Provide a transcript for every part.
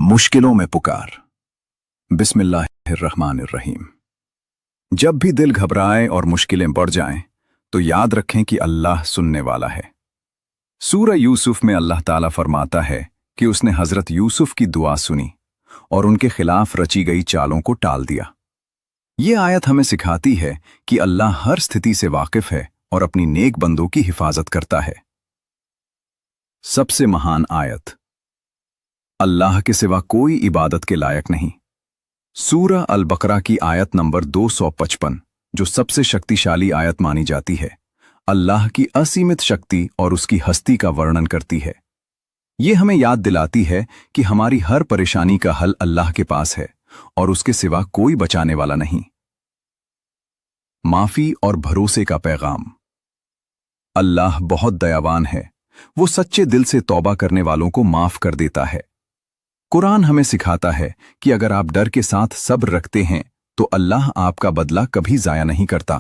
मुश्किलों में पुकार। बिस्मिल्लाहिर्रहमानिर्रहीम। जब भी दिल घबराए और मुश्किलें बढ़ जाएं, तो याद रखें कि अल्लाह सुनने वाला है। सूरह यूसुफ में अल्लाह ताला फरमाता है कि उसने हजरत यूसुफ की दुआ सुनी और उनके खिलाफ रची गई चालों को टाल दिया। ये आयत हमें सिखाती है कि अल्लाह हर स्थिति से वाकिफ है और अपनी नेक बंदों की हिफाजत करता है। सबसे महान आयत। अल्लाह के सिवा कोई इबादत के लायक नहीं। सूरह अल बकरा की आयत नंबर 255, जो सबसे शक्तिशाली आयत मानी जाती है, अल्लाह की असीमित शक्ति और उसकी हस्ती का वर्णन करती है। ये हमें याद दिलाती है कि हमारी हर परेशानी का हल अल्लाह के पास है और उसके सिवा कोई बचाने वाला नहीं। माफी और भरोसे का पैगाम। अल्लाह बहुत दयावान है, वो सच्चे दिल से तौबा करने वालों को माफ कर देता है। कुरान हमें सिखाता है कि अगर आप डर के साथ सब्र रखते हैं तो अल्लाह आपका बदला कभी जाया नहीं करता।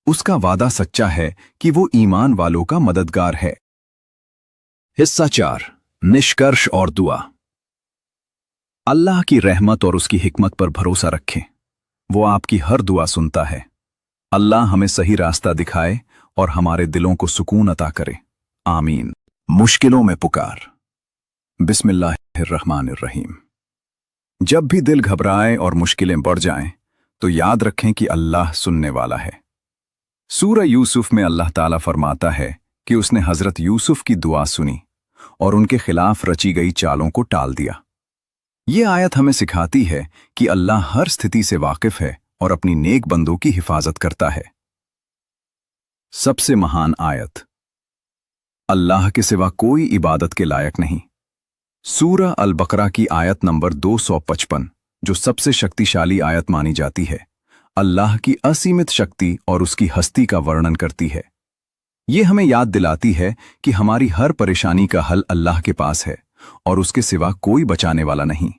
उसका वादा सच्चा है कि वो ईमान वालों का मददगार है। हिस्सा 4, निष्कर्ष और दुआ। अल्लाह की रहमत और उसकी हिकमत पर भरोसा रखें। वो आपकी हर दुआ सुनता है। अल्लाह हमें सही रास्ता दिखाए और हमारे दिलों को सुकून अता करे। आमीन। मुश्किलों में पुकार। बिस्मिल्लाहिर्रहमानिर्रहीम। जब भी दिल घबराए और मुश्किलें बढ़ जाएं, तो याद रखें कि अल्लाह सुनने वाला है। सूरह यूसुफ में अल्लाह ताला फरमाता है कि उसने हजरत यूसुफ की दुआ सुनी और उनके खिलाफ रची गई चालों को टाल दिया। ये आयत हमें सिखाती है कि अल्लाह हर स्थिति से वाकिफ है और अपनी नेक बंदों की हिफाजत करता है। सबसे महान आयत। अल्लाह के सिवा कोई इबादत के लायक नहीं। सूरह अल बकरा की आयत नंबर 255, जो सबसे शक्तिशाली आयत मानी जाती है, अल्लाह की असीमित शक्ति और उसकी हस्ती का वर्णन करती है। ये हमें याद दिलाती है कि हमारी हर परेशानी का हल अल्लाह के पास है और उसके सिवा कोई बचाने वाला नहीं।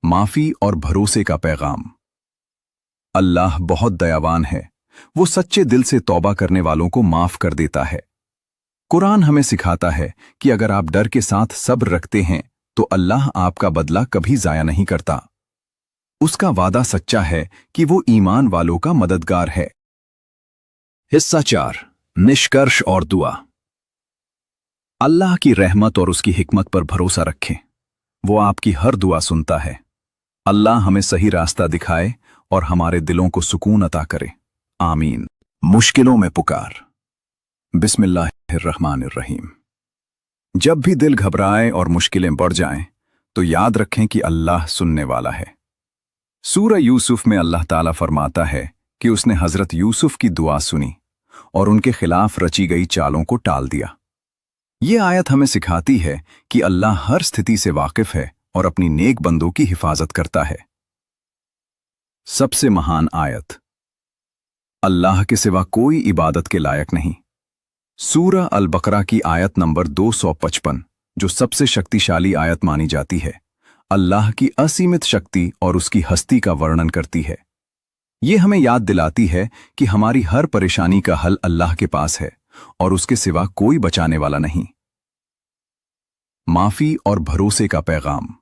माफी और भरोसे का पैगाम। अल्लाह बहुत दयावान है, वो सच्चे दिल से तौबा करने वालों को माफ कर देता है। कुरान हमें सिखाता है कि अगर आप डर के साथ सब्र रखते हैं तो अल्लाह आपका बदला कभी जाया नहीं करता। उसका वादा सच्चा है कि वो ईमान वालों का मददगार है। हिस्सा 4, निष्कर्ष और दुआ। अल्लाह की रहमत और उसकी हिकमत पर भरोसा रखें। वो आपकी हर दुआ सुनता है। अल्लाह हमें सही रास्ता दिखाए और हमारे दिलों को सुकून अता करे। आमीन। मुश्किलों में पुकार। बिस्मिल्लाहिर्रहमानिर्रहीम। जब भी दिल घबराए और मुश्किलें बढ़ जाएं, तो याद रखें कि अल्लाह सुनने वाला है। सूरह यूसुफ में अल्लाह ताला फरमाता है कि उसने हजरत यूसुफ की दुआ सुनी और उनके खिलाफ रची गई चालों को टाल दिया। ये आयत हमें सिखाती है कि अल्लाह हर स्थिति से वाकिफ है और अपनी नेक बंदों की हिफाजत करता है। सबसे महान आयत। अल्लाह के सिवा कोई इबादत के लायक नहीं। सूरह अल बकरा की आयत नंबर 255, जो सबसे शक्तिशाली आयत मानी जाती है, अल्लाह की असीमित शक्ति और उसकी हस्ती का वर्णन करती है। ये हमें याद दिलाती है कि हमारी हर परेशानी का हल अल्लाह के पास है और उसके सिवा कोई बचाने वाला नहीं। माफी और भरोसे का पैगाम।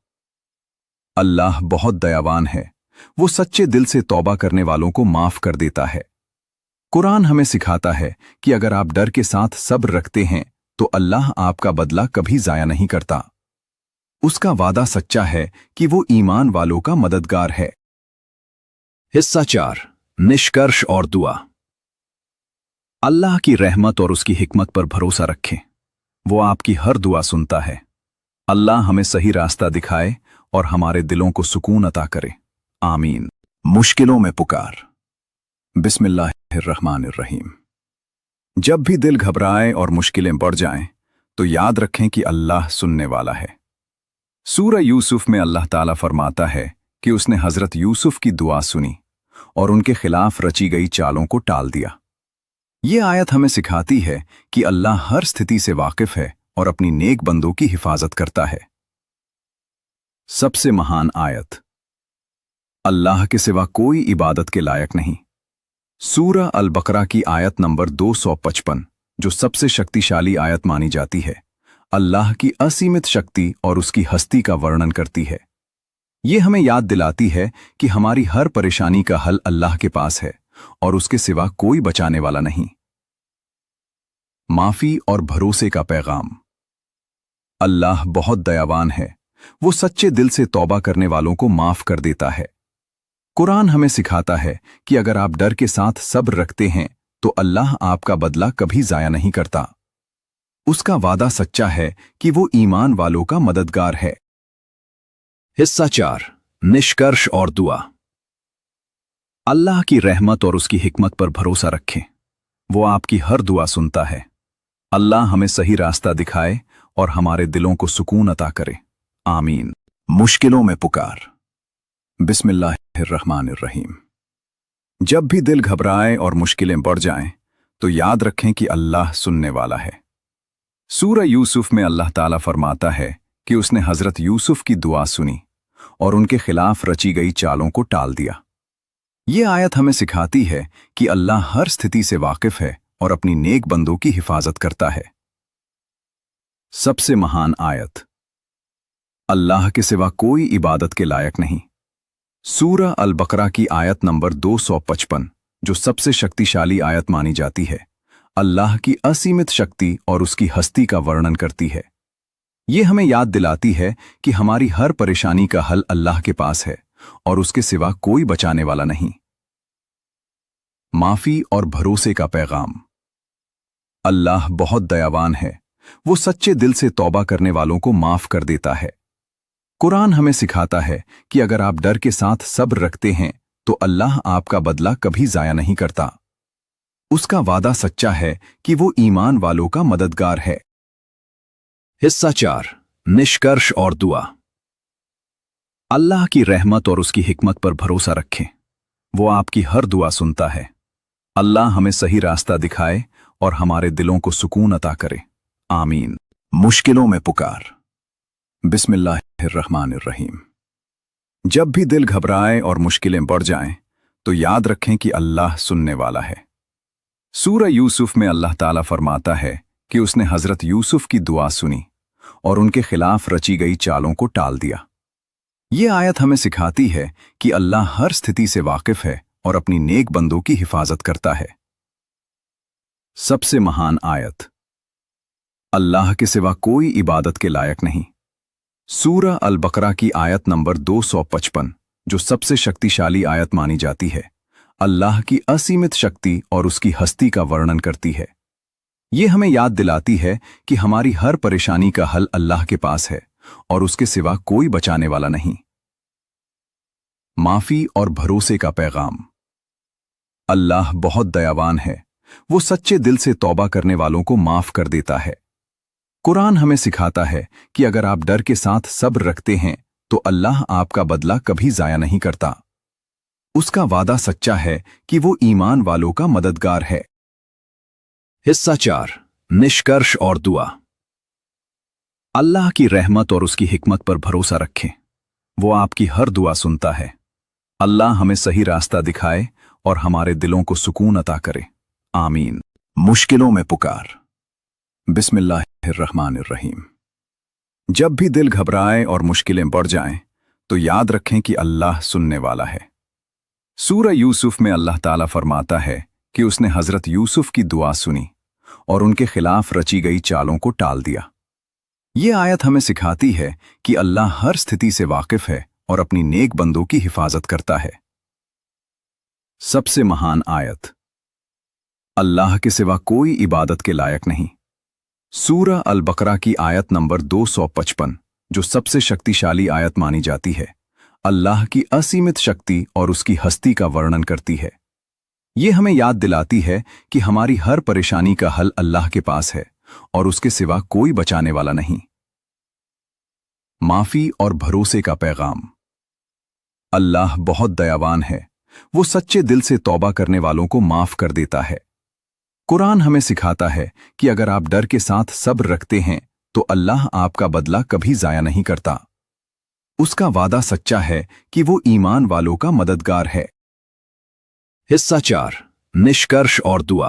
अल्लाह बहुत दयावान है, वो सच्चे दिल से तौबा करने वालों को माफ कर देता है। कुरान हमें सिखाता है कि अगर आप डर के साथ सब्र रखते हैं तो अल्लाह आपका बदला कभी जाया नहीं करता। उसका वादा सच्चा है कि वो ईमान वालों का मददगार है। हिस्सा 4, निष्कर्ष और दुआ। अल्लाह की रहमत और उसकी हिकमत पर भरोसा रखें। वो आपकी हर दुआ सुनता है। अल्लाह हमें सही रास्ता दिखाए और हमारे दिलों को सुकून अता करे। आमीन। मुश्किलों में पुकार। बिस्मिल्लाहिर्रहमानिर्रहीम। जब भी दिल घबराए और मुश्किलें बढ़ जाएं, तो याद रखें कि अल्लाह सुनने वाला है। सूरह यूसुफ में अल्लाह ताला फरमाता है कि उसने हजरत यूसुफ की दुआ सुनी और उनके खिलाफ रची गई चालों को टाल दिया। ये आयत हमें सिखाती है कि अल्लाह हर स्थिति से वाकिफ है और अपनी नेक बंदों की हिफाजत करता है। सबसे महान आयत। अल्लाह के सिवा कोई इबादत के लायक नहीं। सूरह अल बकरा की आयत नंबर 255, जो सबसे शक्तिशाली आयत मानी जाती है, अल्लाह की असीमित शक्ति और उसकी हस्ती का वर्णन करती है। ये हमें याद दिलाती है कि हमारी हर परेशानी का हल अल्लाह के पास है और उसके सिवा कोई बचाने वाला नहीं। माफी और भरोसे का पैगाम। अल्लाह बहुत दयावान है, वो सच्चे दिल से तौबा करने वालों को माफ कर देता है। कुरान हमें सिखाता है कि अगर आप डर के साथ सब्र रखते हैं तो अल्लाह आपका बदला कभी जाया नहीं करता। उसका वादा सच्चा है कि वो ईमान वालों का मददगार है। हिस्सा 4, निष्कर्ष और दुआ। अल्लाह की रहमत और उसकी हिकमत पर भरोसा रखें, वो आपकी हर दुआ सुनता है। अल्लाह हमें सही रास्ता दिखाए और हमारे दिलों को सुकून अता करे, आमीन। मुश्किलों में पुकार। बिस्मिल्लाहिर्रहमानिर्रहीम। जब भी दिल घबराए और मुश्किलें बढ़ जाएं, तो याद रखें कि अल्लाह सुनने वाला है। सूरह यूसुफ में अल्लाह ताला फरमाता है कि उसने हजरत यूसुफ की दुआ सुनी और उनके खिलाफ रची गई चालों को टाल दिया। ये आयत हमें सिखाती है कि अल्लाह हर स्थिति से वाकिफ है और अपनी नेक बंदों की हिफाजत करता है। सबसे महान आयत। अल्लाह के सिवा कोई इबादत के लायक नहीं। सूरह अल बकरा की आयत नंबर 255, जो सबसे शक्तिशाली आयत मानी जाती है, अल्लाह की असीमित शक्ति और उसकी हस्ती का वर्णन करती है। ये हमें याद दिलाती है कि हमारी हर परेशानी का हल अल्लाह के पास है और उसके सिवा कोई बचाने वाला नहीं। माफी और भरोसे का पैगाम। अल्लाह बहुत दयावान है, वो सच्चे दिल से तौबा करने वालों को माफ कर देता है। कुरान हमें सिखाता है कि अगर आप डर के साथ सब्र रखते हैं तो अल्लाह आपका बदला कभी जाया नहीं करता। उसका वादा सच्चा है कि वो ईमान वालों का मददगार है। हिस्सा 4, निष्कर्ष और दुआ। अल्लाह की रहमत और उसकी हिकमत पर भरोसा रखें, वो आपकी हर दुआ सुनता है। अल्लाह हमें सही रास्ता दिखाए और हमारे दिलों को सुकून अता करे, आमीन। मुश्किलों में पुकार। बिस्मिल्लाहिर्रहमानिर्रहीम। जब भी दिल घबराए और मुश्किलें बढ़ जाएं, तो याद रखें कि अल्लाह सुनने वाला है। सूरह यूसुफ में अल्लाह ताला फरमाता है कि उसने हजरत यूसुफ की दुआ सुनी और उनके खिलाफ रची गई चालों को टाल दिया। ये आयत हमें सिखाती है कि अल्लाह हर स्थिति से वाकिफ है और अपनी नेक बंदों की हिफाजत करता है। सबसे महान आयत। अल्लाह के सिवा कोई इबादत के लायक नहीं। सूरह अल बकरा की आयत नंबर 255, जो सबसे शक्तिशाली आयत मानी जाती है, अल्लाह की असीमित शक्ति और उसकी हस्ती का वर्णन करती है। ये हमें याद दिलाती है कि हमारी हर परेशानी का हल अल्लाह के पास है और उसके सिवा कोई बचाने वाला नहीं। माफी और भरोसे का पैगाम। अल्लाह बहुत दयावान है, वो सच्चे दिल से तौबा करने वालों को माफ कर देता है। कुरान हमें सिखाता है कि अगर आप डर के साथ सब्र रखते हैं तो अल्लाह आपका बदला कभी जाया नहीं करता। उसका वादा सच्चा है कि वो ईमान वालों का मददगार है। हिस्सा 4, निष्कर्ष और दुआ। अल्लाह की रहमत और उसकी हिकमत पर भरोसा रखें, वो आपकी हर दुआ सुनता है। अल्लाह हमें सही रास्ता दिखाए और हमारे दिलों को सुकून अता करे, आमीन। मुश्किलों में पुकार। बिस्मिल्लाहिर्रहमानिर्रहीम। जब भी दिल घबराए और मुश्किलें बढ़ जाएं, तो याद रखें कि अल्लाह सुनने वाला है। सूरह यूसुफ में अल्लाह ताला फरमाता है कि उसने हजरत यूसुफ की दुआ सुनी और उनके खिलाफ रची गई चालों को टाल दिया। ये आयत हमें सिखाती है कि अल्लाह हर स्थिति से वाकिफ है और अपनी नेक बंदों की हिफाजत करता है। सबसे महान आयत। अल्लाह के सिवा कोई इबादत के लायक नहीं। सूरह अल बकरा की आयत नंबर 255, जो सबसे शक्तिशाली आयत मानी जाती है, अल्लाह की असीमित शक्ति और उसकी हस्ती का वर्णन करती है। ये हमें याद दिलाती है कि हमारी हर परेशानी का हल अल्लाह के पास है और उसके सिवा कोई बचाने वाला नहीं। माफी और भरोसे का पैगाम। अल्लाह बहुत दयावान है, वो सच्चे दिल से तौबा करने वालों को माफ कर देता है। कुरान हमें सिखाता है कि अगर आप डर के साथ सब्र रखते हैं तो अल्लाह आपका बदला कभी जाया नहीं करता। उसका वादा सच्चा है कि वो ईमान वालों का मददगार है। हिस्सा 4, निष्कर्ष और दुआ।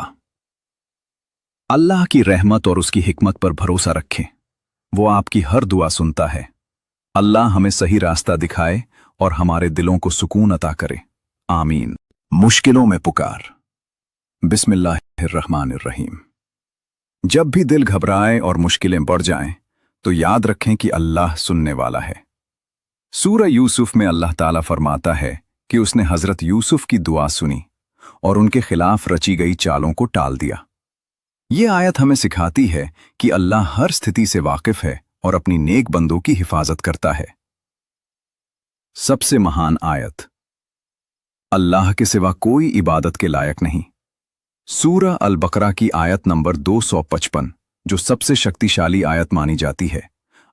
अल्लाह की रहमत और उसकी हिकमत पर भरोसा रखें, वो आपकी हर दुआ सुनता है। अल्लाह हमें सही रास्ता दिखाए और हमारे दिलों को सुकून अता करे। आमीन। मुश्किलों में पुकार। बिस्मिल्लाहिर्रहमानिर्रहीम। जब भी दिल घबराए और मुश्किलें बढ़ जाएं, तो याद रखें कि अल्लाह सुनने वाला है। सूरह यूसुफ में अल्लाह ताला फरमाता है कि उसने हजरत यूसुफ की दुआ सुनी और उनके खिलाफ रची गई चालों को टाल दिया। ये आयत हमें सिखाती है कि अल्लाह हर स्थिति से वाकिफ है और अपनी नेक बंदों की हिफाजत करता है। सबसे महान आयत। अल्लाह के सिवा कोई इबादत के लायक नहीं। सूरह अल बकरा की आयत नंबर 255, जो सबसे शक्तिशाली आयत मानी जाती है,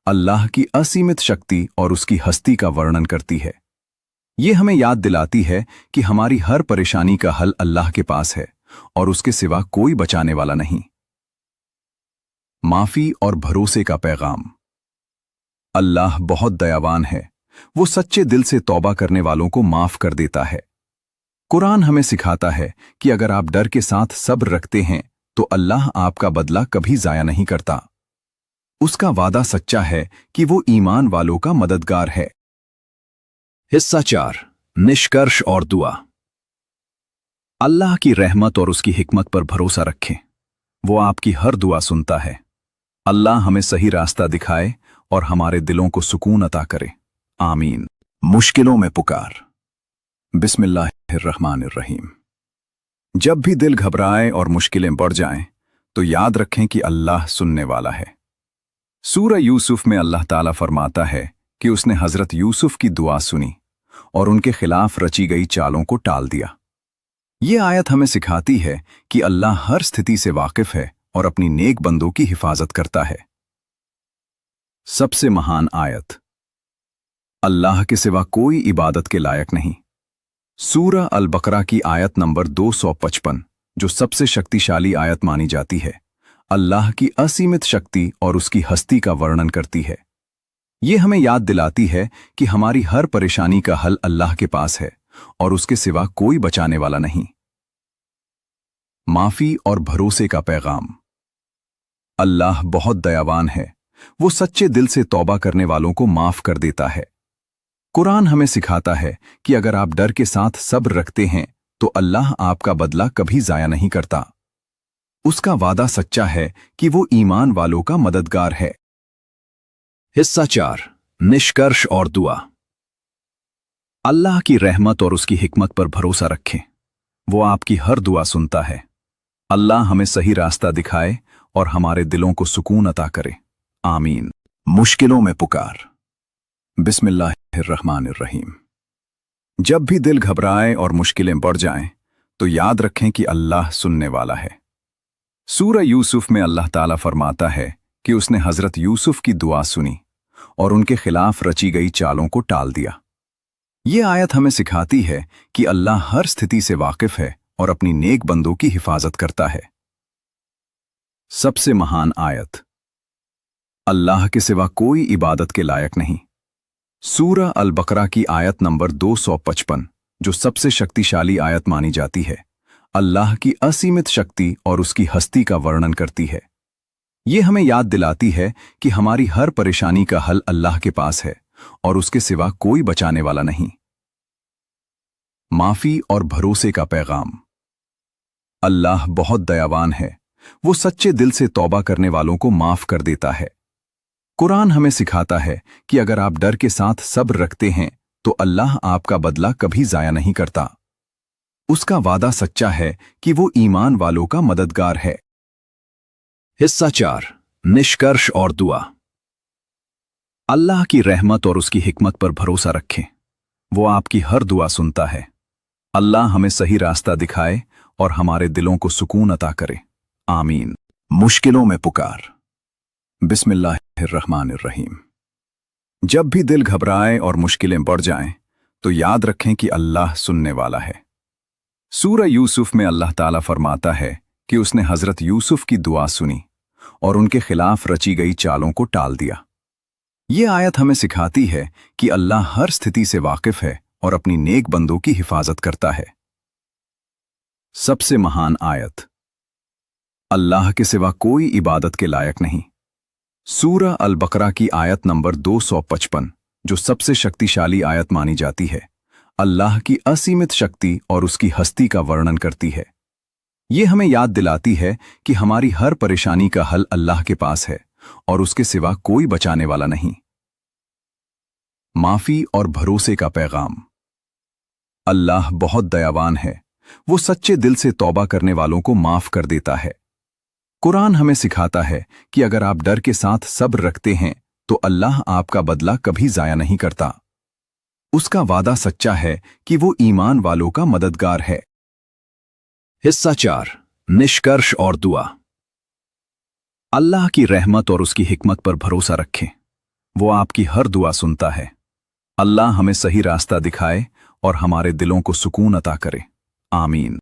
अल्लाह की असीमित शक्ति और उसकी हस्ती का वर्णन करती है। ये हमें याद दिलाती है कि हमारी हर परेशानी का हल अल्लाह के पास है और उसके सिवा कोई बचाने वाला नहीं। माफी और भरोसे का पैगाम। अल्लाह बहुत दयावान है, वो सच्चे दिल से तौबा करने वालों को माफ कर देता है। कुरान हमें सिखाता है कि अगर आप डर के साथ सब्र रखते हैं तो अल्लाह आपका बदला कभी जाया नहीं करता। उसका वादा सच्चा है कि वो ईमान वालों का मददगार है। हिस्सा 4, निष्कर्ष और दुआ। अल्लाह की रहमत और उसकी हिकमत पर भरोसा रखें। वो आपकी हर दुआ सुनता है। अल्लाह हमें सही रास्ता दिखाए और हमारे दिलों को सुकून अता करे। आमीन। मुश्किलों में पुकार। बिस्मिल्लाहिर्रहमानिर्रहीम। जब भी दिल घबराए और मुश्किलें बढ़ जाएं, तो याद रखें कि अल्लाह सुनने वाला है। सूरह यूसुफ में अल्लाह ताला फरमाता है कि उसने हजरत यूसुफ की दुआ सुनी और उनके खिलाफ रची गई चालों को टाल दिया। ये आयत हमें सिखाती है कि अल्लाह हर स्थिति से वाकिफ है और अपनी नेक बंदों की हिफाजत करता है। सबसे महान आयत। अल्लाह के सिवा कोई इबादत के लायक नहीं। सूरह अल बकरा की आयत नंबर 255, जो सबसे शक्तिशाली आयत मानी जाती है, अल्लाह की असीमित शक्ति और उसकी हस्ती का वर्णन करती है। ये हमें याद दिलाती है कि हमारी हर परेशानी का हल अल्लाह के पास है और उसके सिवा कोई बचाने वाला नहीं। माफी और भरोसे का पैगाम। अल्लाह बहुत दयावान है, वो सच्चे दिल से तौबा करने वालों को माफ कर देता है। कुरान हमें सिखाता है कि अगर आप डर के साथ सब्र रखते हैं तो अल्लाह आपका बदला कभी जाया नहीं करता। उसका वादा सच्चा है कि वो ईमान वालों का मददगार है। हिस्सा 4, निष्कर्ष और दुआ। अल्लाह की रहमत और उसकी हिकमत पर भरोसा रखें। वो आपकी हर दुआ सुनता है। अल्लाह हमें सही रास्ता दिखाए और हमारे दिलों को सुकून अता करे। आमीन। मुश्किलों में पुकार। बिस्मिल्लाहिर्रहमानिर्रहीम। जब भी दिल घबराए और मुश्किलें बढ़ जाएं, तो याद रखें कि अल्लाह सुनने वाला है। सूरह यूसुफ में अल्लाह ताला फरमाता है कि उसने हजरत यूसुफ की दुआ सुनी और उनके खिलाफ रची गई चालों को टाल दिया। ये आयत हमें सिखाती है कि अल्लाह हर स्थिति से वाकिफ है और अपनी नेक बंदों की हिफाजत करता है। सबसे महान आयत। अल्लाह के सिवा कोई इबादत के लायक नहीं। सूरह अल बकरा की आयत नंबर 255, जो सबसे शक्तिशाली आयत मानी जाती है, अल्लाह की असीमित शक्ति और उसकी हस्ती का वर्णन करती है। ये हमें याद दिलाती है कि हमारी हर परेशानी का हल अल्लाह के पास है और उसके सिवा कोई बचाने वाला नहीं। माफी और भरोसे का पैगाम। अल्लाह बहुत दयावान है, वो सच्चे दिल से तौबा करने वालों को माफ कर देता है। कुरान हमें सिखाता है कि अगर आप डर के साथ सब्र रखते हैं तो अल्लाह आपका बदला कभी जाया नहीं करता। उसका वादा सच्चा है कि वो ईमान वालों का मददगार है। हिस्सा 4, निष्कर्ष और दुआ। अल्लाह की रहमत और उसकी हिकमत पर भरोसा रखें। वो आपकी हर दुआ सुनता है। अल्लाह हमें सही रास्ता दिखाए और हमारे दिलों को सुकून अता करे। आमीन। मुश्किलों में पुकार। बिस्मिल्लाहिर्रहमानिर्रहीम। जब भी दिल घबराए और मुश्किलें बढ़ जाएं, तो याद रखें कि अल्लाह सुनने वाला है। सूरह यूसुफ में अल्लाह ताला फरमाता है कि उसने हजरत यूसुफ की दुआ सुनी और उनके खिलाफ रची गई चालों को टाल दिया। ये आयत हमें सिखाती है कि अल्लाह हर स्थिति से वाकिफ है और अपनी नेक बंदों की हिफाजत करता है। सबसे महान आयत। अल्लाह के सिवा कोई इबादत के लायक नहीं। सूरा अल बकरा की आयत नंबर 255, जो सबसे शक्तिशाली आयत मानी जाती है, अल्लाह की असीमित शक्ति और उसकी हस्ती का वर्णन करती है। ये हमें याद दिलाती है कि हमारी हर परेशानी का हल अल्लाह के पास है और उसके सिवा कोई बचाने वाला नहीं। माफी और भरोसे का पैगाम। अल्लाह बहुत दयावान है, वो सच्चे दिल से तौबा करने वालों को माफ कर देता है। कुरान हमें सिखाता है कि अगर आप डर के साथ सब्र रखते हैं तो अल्लाह आपका बदला कभी जाया नहीं करता। उसका वादा सच्चा है कि वो ईमान वालों का मददगार है। हिस्सा 4, निष्कर्ष और दुआ। अल्लाह की रहमत और उसकी हिकमत पर भरोसा रखें, वो आपकी हर दुआ सुनता है। अल्लाह हमें सही रास्ता दिखाए और हमारे दिलों को सुकून अता करे। आमीन।